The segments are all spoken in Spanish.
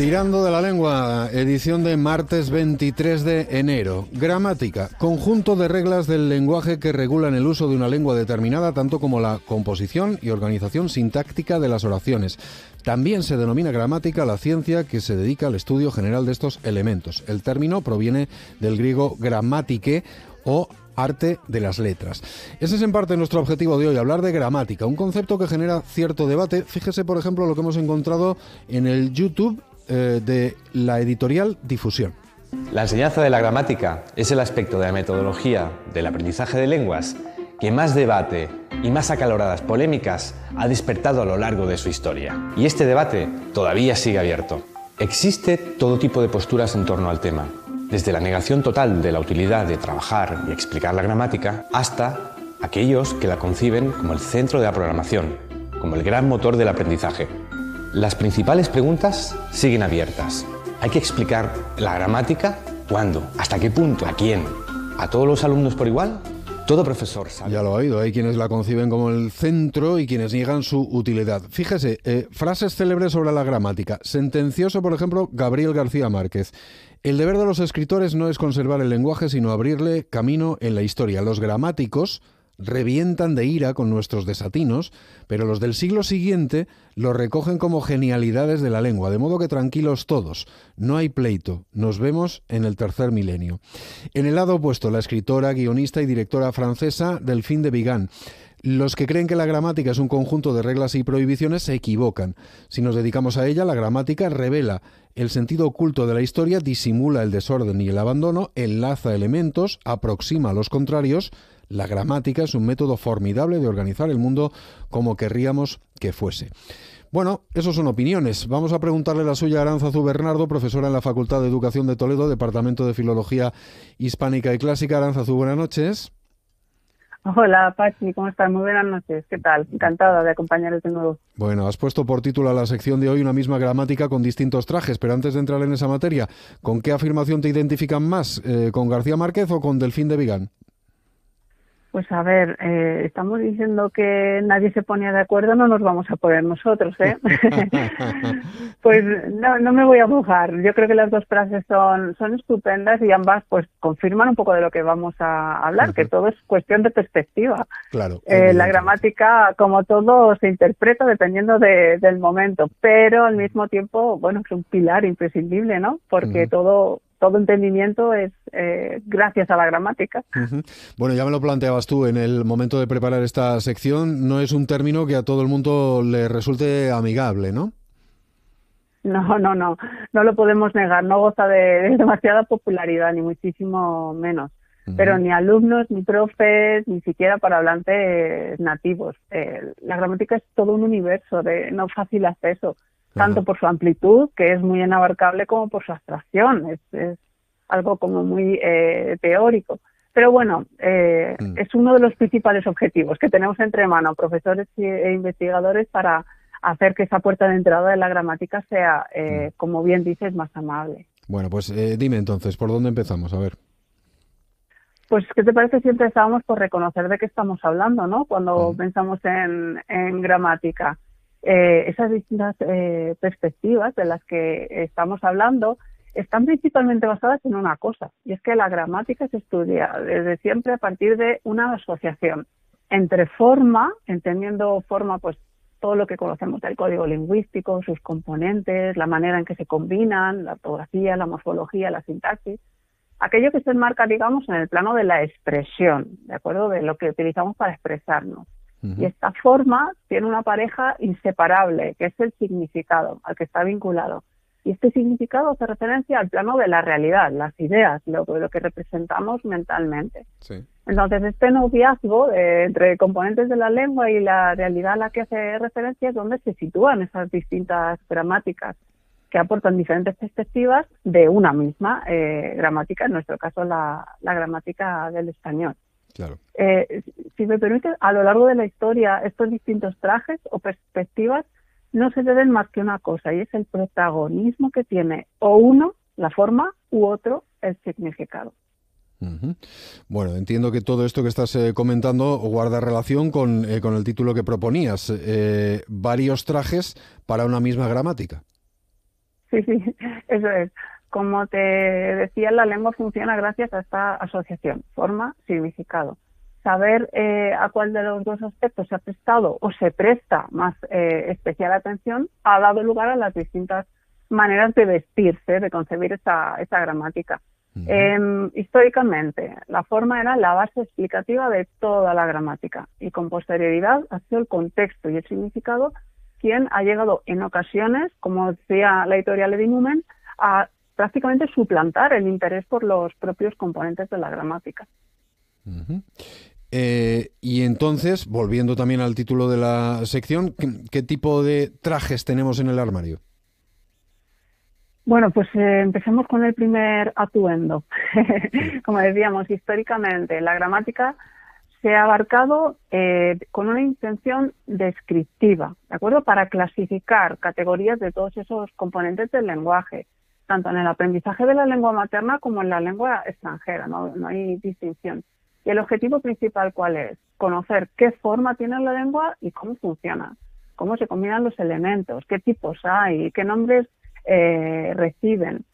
Tirando de la lengua, edición de martes 23 de enero. Gramática, conjunto de reglas del lenguaje que regulan el uso de una lengua determinada, tanto como la composición y organización sintáctica de las oraciones. También se denomina gramática la ciencia que se dedica al estudio general de estos elementos. El término proviene del griego grammatike o arte de las letras. Ese es en parte nuestro objetivo de hoy, hablar de gramática, un concepto que genera cierto debate. Fíjese, por ejemplo, lo que hemos encontrado en el YouTube de la editorial Difusión. La enseñanza de la gramática es el aspecto de la metodología del aprendizaje de lenguas que más debate y más acaloradas polémicas ha despertado a lo largo de su historia. Y este debate todavía sigue abierto. Existe todo tipo de posturas en torno al tema, desde la negación total de la utilidad de trabajar y explicar la gramática hasta aquellos que la conciben como el centro de la programación, como el gran motor del aprendizaje. Las principales preguntas siguen abiertas. ¿Hay que explicar la gramática? ¿Cuándo? ¿Hasta qué punto? ¿A quién? ¿A todos los alumnos por igual? Todo profesor sabe. Ya lo ha oído, hay quienes la conciben como el centro y quienes niegan su utilidad. Fíjese, frases célebres sobre la gramática. Sentencioso, por ejemplo, Gabriel García Márquez. El deber de los escritores no es conservar el lenguaje, sino abrirle camino en la historia. Los gramáticos revientan de ira con nuestros desatinos, pero los del siglo siguiente lo recogen como genialidades de la lengua, de modo que tranquilos todos, no hay pleito, nos vemos en el tercer milenio. En el lado opuesto, la escritora, guionista y directora francesa Delphine de Vigan. Los que creen que la gramática es un conjunto de reglas y prohibiciones se equivocan. Si nos dedicamos a ella, la gramática revela el sentido oculto de la historia, disimula el desorden y el abandono, enlaza elementos, aproxima a los contrarios. La gramática es un método formidable de organizar el mundo como querríamos que fuese. Bueno, eso son opiniones. Vamos a preguntarle la suya a Aránzazu Bernardo, profesora en la Facultad de Educación de Toledo, Departamento de Filología Hispánica y Clásica. Aránzazu, buenas noches. Hola, Pachi, ¿cómo estás? Muy buenas noches. ¿Qué tal? Encantada de acompañaros de nuevo. Bueno, has puesto por título a la sección de hoy una misma gramática con distintos trajes, pero antes de entrar en esa materia, ¿con qué afirmación te identifican más? ¿Con García Márquez o con Delphine de Vigan? Pues a ver, estamos diciendo que nadie se ponía de acuerdo, no nos vamos a poner nosotros, ¿eh? Pues no me voy a mojar. Yo creo que las dos frases son estupendas y ambas pues confirman un poco de lo que vamos a hablar, que todo es cuestión de perspectiva. Claro. La gramática, como todo, se interpreta dependiendo del momento, pero al mismo tiempo, bueno, es un pilar imprescindible, ¿no? Porque todo entendimiento es gracias a la gramática. Bueno, ya me lo planteabas tú en el momento de preparar esta sección, no es un término que a todo el mundo le resulte amigable, ¿no? No lo podemos negar, no goza de demasiada popularidad, ni muchísimo menos. Pero ni alumnos, ni profes, ni siquiera para hablantes nativos. La gramática es todo un universo de no fácil acceso, tanto por su amplitud, que es muy inabarcable, como por su abstracción. Es algo como muy teórico. Pero bueno, es uno de los principales objetivos que tenemos entre manos, profesores e investigadores, para hacer que esa puerta de entrada de la gramática sea, como bien dices, más amable. Bueno, pues dime entonces, ¿por dónde empezamos? A ver. Pues, ¿qué te parece si empezamos por reconocer de qué estamos hablando, ¿no? Cuando pensamos en gramática. Esas distintas perspectivas de las que estamos hablando están principalmente basadas en una cosa, y es que la gramática se estudia desde siempre a partir de una asociación entre forma, entendiendo forma pues todo lo que conocemos del código lingüístico, sus componentes, la manera en que se combinan, la ortografía, la morfología, la sintaxis, aquello que se enmarca, digamos, en el plano de la expresión, ¿de acuerdo?, de lo que utilizamos para expresarnos. Y esta forma tiene una pareja inseparable, que es el significado al que está vinculado. Y este significado hace referencia al plano de la realidad, las ideas, lo que representamos mentalmente. Sí. Entonces, este noviazgo entre componentes de la lengua y la realidad a la que hace referencia es donde se sitúan esas distintas gramáticas que aportan diferentes perspectivas de una misma gramática, en nuestro caso la gramática del español. Claro. Si me permite, a lo largo de la historia, estos distintos trajes o perspectivas no se deben más que una cosa, y es el protagonismo que tiene o uno, la forma, u otro, el significado. Bueno, entiendo que todo esto que estás comentando guarda relación con el título que proponías, varios trajes para una misma gramática. Sí, sí, eso es. Como te decía, la lengua funciona gracias a esta asociación, forma, significado. Saber a cuál de los dos aspectos se ha prestado o se presta más especial atención ha dado lugar a las distintas maneras de vestirse, de concebir esta gramática. Históricamente, la forma era la base explicativa de toda la gramática y con posterioridad ha sido el contexto y el significado quien ha llegado en ocasiones, como decía la editorial Edinumen, a prácticamente suplantar el interés por los propios componentes de la gramática. Y entonces, volviendo también al título de la sección, ¿qué tipo de trajes tenemos en el armario? Bueno, pues empecemos con el primer atuendo. Como decíamos, históricamente la gramática se ha abarcado con una intención descriptiva, ¿de acuerdo? Para clasificar categorías de todos esos componentes del lenguaje, tanto en el aprendizaje de la lengua materna como en la lengua extranjera, no hay distinción. Y el objetivo principal, ¿cuál es? Conocer qué forma tiene la lengua y cómo funciona, cómo se combinan los elementos, qué tipos hay, qué nombres reciben.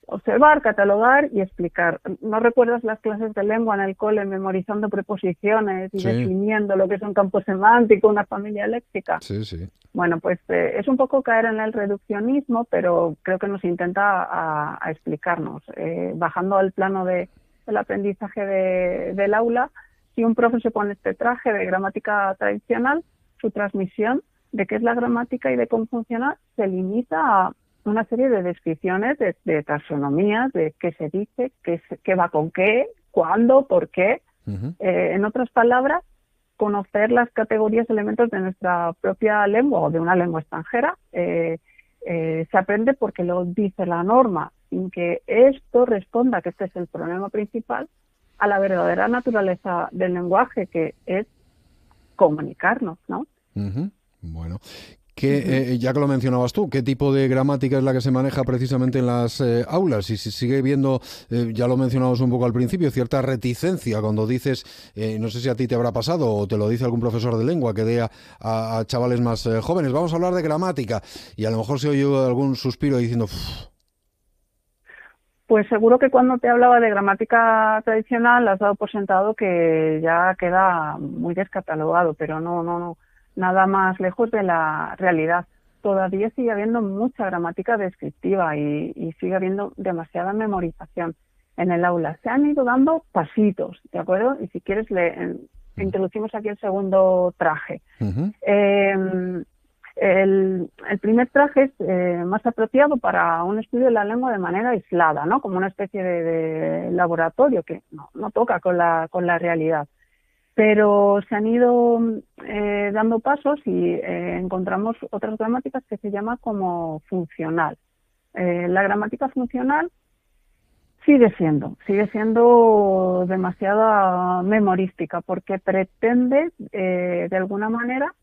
Observar, catalogar y explicar. ¿No recuerdas las clases de lengua en el cole memorizando preposiciones y definiendo lo que es un campo semántico, una familia léxica? Sí, sí. Bueno, pues es un poco caer en el reduccionismo, pero creo que nos intenta a explicarnos. Bajando al plano del aprendizaje del aula, si un profe se pone este traje de gramática tradicional, su transmisión de qué es la gramática y de cómo funciona se limita a una serie de descripciones, de taxonomías, de qué se dice, qué va con qué, cuándo, por qué. En otras palabras, conocer las categorías, elementos de nuestra propia lengua o de una lengua extranjera se aprende porque lo dice la norma, sin que esto responda, que este es el problema principal, a la verdadera naturaleza del lenguaje, que es comunicarnos, ¿no? Bueno, ya que lo mencionabas tú, ¿qué tipo de gramática es la que se maneja precisamente en las aulas? Y si sigue viendo, ya lo mencionamos un poco al principio, cierta reticencia cuando dices, no sé si a ti te habrá pasado o te lo dice algún profesor de lengua que dé a chavales más jóvenes, vamos a hablar de gramática, y a lo mejor se oye algún suspiro diciendo... Uff. Pues seguro que cuando te hablaba de gramática tradicional has dado por sentado que ya queda muy descatalogado, pero no, nada más lejos de la realidad. Todavía sigue habiendo mucha gramática descriptiva y sigue habiendo demasiada memorización en el aula. Se han ido dando pasitos, ¿de acuerdo? Y si quieres introducimos aquí el segundo traje. El primer traje es más apropiado para un estudio de la lengua de manera aislada, ¿no? Como una especie de laboratorio que no toca con la realidad. Pero se han ido dando pasos y encontramos otras gramáticas que se llama como funcional. La gramática funcional sigue siendo demasiado memorística porque pretende de alguna manera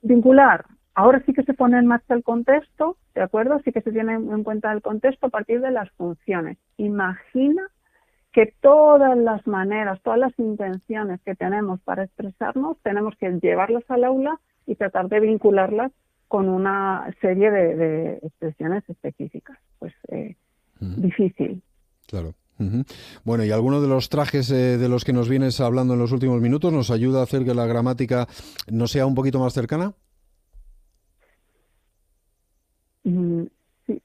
vincular. Ahora sí que se pone en marcha el contexto, ¿de acuerdo? Sí que se tiene en cuenta el contexto a partir de las funciones. Imagina que todas las maneras, todas las intenciones que tenemos para expresarnos, tenemos que llevarlas al aula y tratar de vincularlas con una serie de expresiones específicas. Pues difícil. Claro. Bueno, y alguno de los trajes de los que nos vienes hablando en los últimos minutos nos ayuda a hacer que la gramática nos sea un poquito más cercana. Sí.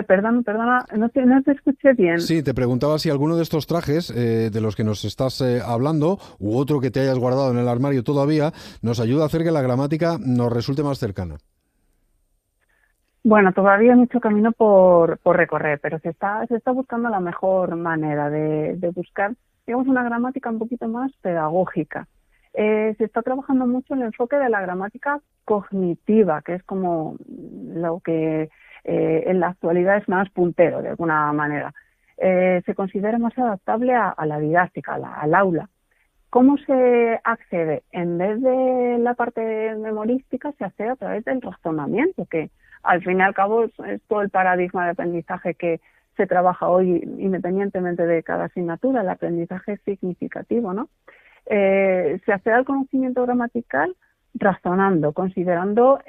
Perdona, no te escuché bien. Sí, te preguntaba si alguno de estos trajes de los que nos estás hablando, u otro que te hayas guardado en el armario todavía, nos ayuda a hacer que la gramática nos resulte más cercana. Bueno, todavía hay mucho camino por recorrer, pero se está buscando la mejor manera de buscar, digamos, una gramática un poquito más pedagógica. Se está trabajando mucho en el enfoque de la gramática cognitiva, que es como lo que en la actualidad es más puntero, de alguna manera. Se considera más adaptable a la didáctica, al aula. ¿Cómo se accede? En vez de la parte memorística, se accede a través del razonamiento, que al fin y al cabo es todo el paradigma de aprendizaje que se trabaja hoy independientemente de cada asignatura, el aprendizaje significativo, ¿no? Se accede al conocimiento gramatical razonando, considerando,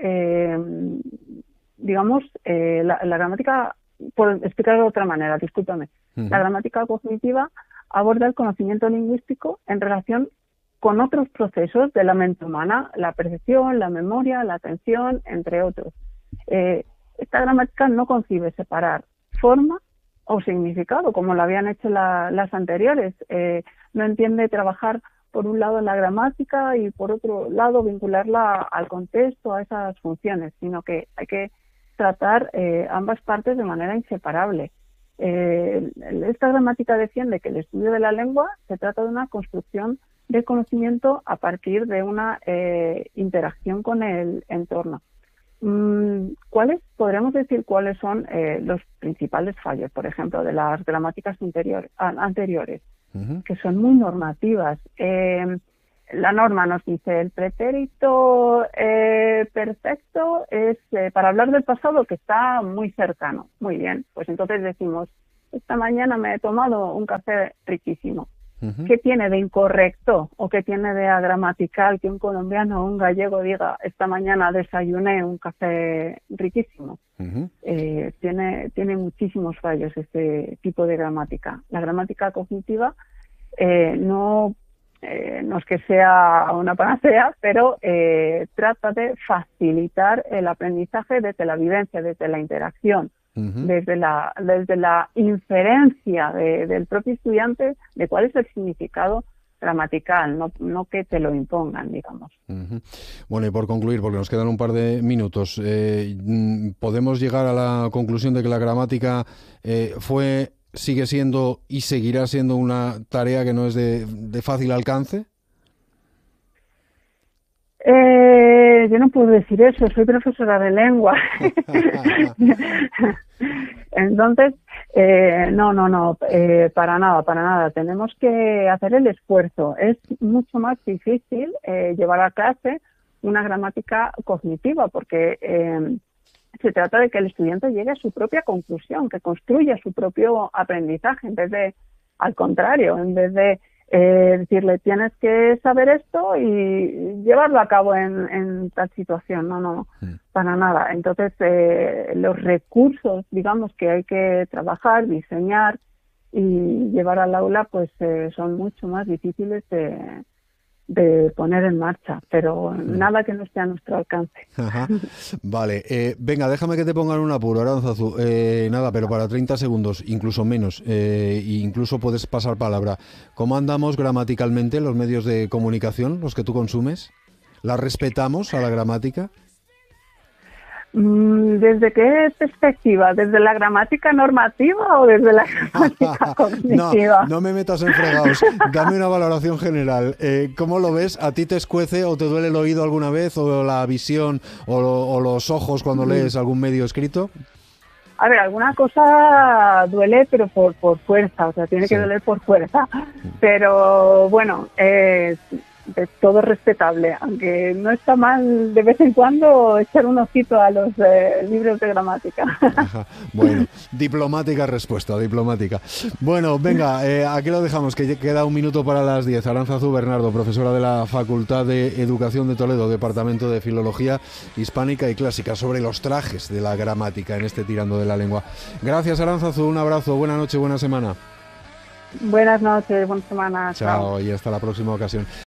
digamos, la gramática, por explicarlo de otra manera, discúlpame. La gramática cognitiva aborda el conocimiento lingüístico en relación con otros procesos de la mente humana, la percepción, la memoria, la atención, entre otros. Esta gramática no concibe separar forma o significado, como lo habían hecho las anteriores. No entiende trabajar por un lado en la gramática y por otro lado vincularla al contexto, a esas funciones, sino que hay que tratar ambas partes de manera inseparable. Esta gramática defiende que el estudio de la lengua se trata de una construcción del conocimiento a partir de una interacción con el entorno. Podríamos decir cuáles son los principales fallos, por ejemplo, de las gramáticas anteriores, que son muy normativas. La norma nos dice el pretérito perfecto es para hablar del pasado que está muy cercano. Muy bien, pues entonces decimos, esta mañana me he tomado un café riquísimo. ¿Qué tiene de incorrecto o qué tiene de agramatical que un colombiano o un gallego diga, esta mañana desayuné un café riquísimo? Tiene muchísimos fallos este tipo de gramática. La gramática cognitiva no es que sea una panacea, pero trata de facilitar el aprendizaje desde la vivencia, desde la interacción, desde la inferencia del propio estudiante de cuál es el significado gramatical, no que te lo impongan, digamos. Bueno, y por concluir, porque nos quedan un par de minutos, ¿podemos llegar a la conclusión de que la gramática sigue siendo y seguirá siendo una tarea que no es de fácil alcance? Yo no puedo decir eso, soy profesora de lengua. Entonces, no, para nada. Tenemos que hacer el esfuerzo. Es mucho más difícil llevar a clase una gramática cognitiva, porque se trata de que el estudiante llegue a su propia conclusión, que construya su propio aprendizaje, al contrario, en vez de decirle tienes que saber esto y llevarlo a cabo en tal situación. No, para nada. Entonces, los recursos, digamos, que hay que trabajar, diseñar y llevar al aula, pues son mucho más difíciles de poner en marcha, pero nada que no esté a nuestro alcance. Vale, venga, déjame que te ponga en un apuro, Aránzazu. Nada, pero para 30 segundos, incluso menos, incluso puedes pasar palabra. ¿Cómo andamos gramaticalmente los medios de comunicación, los que tú consumes? ¿La respetamos a la gramática? ¿Desde qué perspectiva? ¿Desde la gramática normativa o desde la gramática cognitiva? No me metas en fregados. Dame una valoración general. ¿Cómo lo ves? ¿A ti te escuece o te duele el oído alguna vez o la visión o los ojos cuando lees algún medio escrito? A ver, alguna cosa duele, pero por fuerza, o sea, tiene que doler por fuerza. Pero bueno, todo respetable, aunque no está mal de vez en cuando echar un ojito a los libros de gramática. Bueno, diplomática respuesta, diplomática. Bueno, venga, aquí lo dejamos, que queda un minuto para las 10. Aránzazu Bernardo, profesora de la Facultad de Educación de Toledo, Departamento de Filología Hispánica y Clásica, sobre los trajes de la gramática en este Tirando de la Lengua. Gracias, Aránzazu, un abrazo, buena noche, buena semana. Buenas noches, buena semana. Chao, y hasta la próxima ocasión.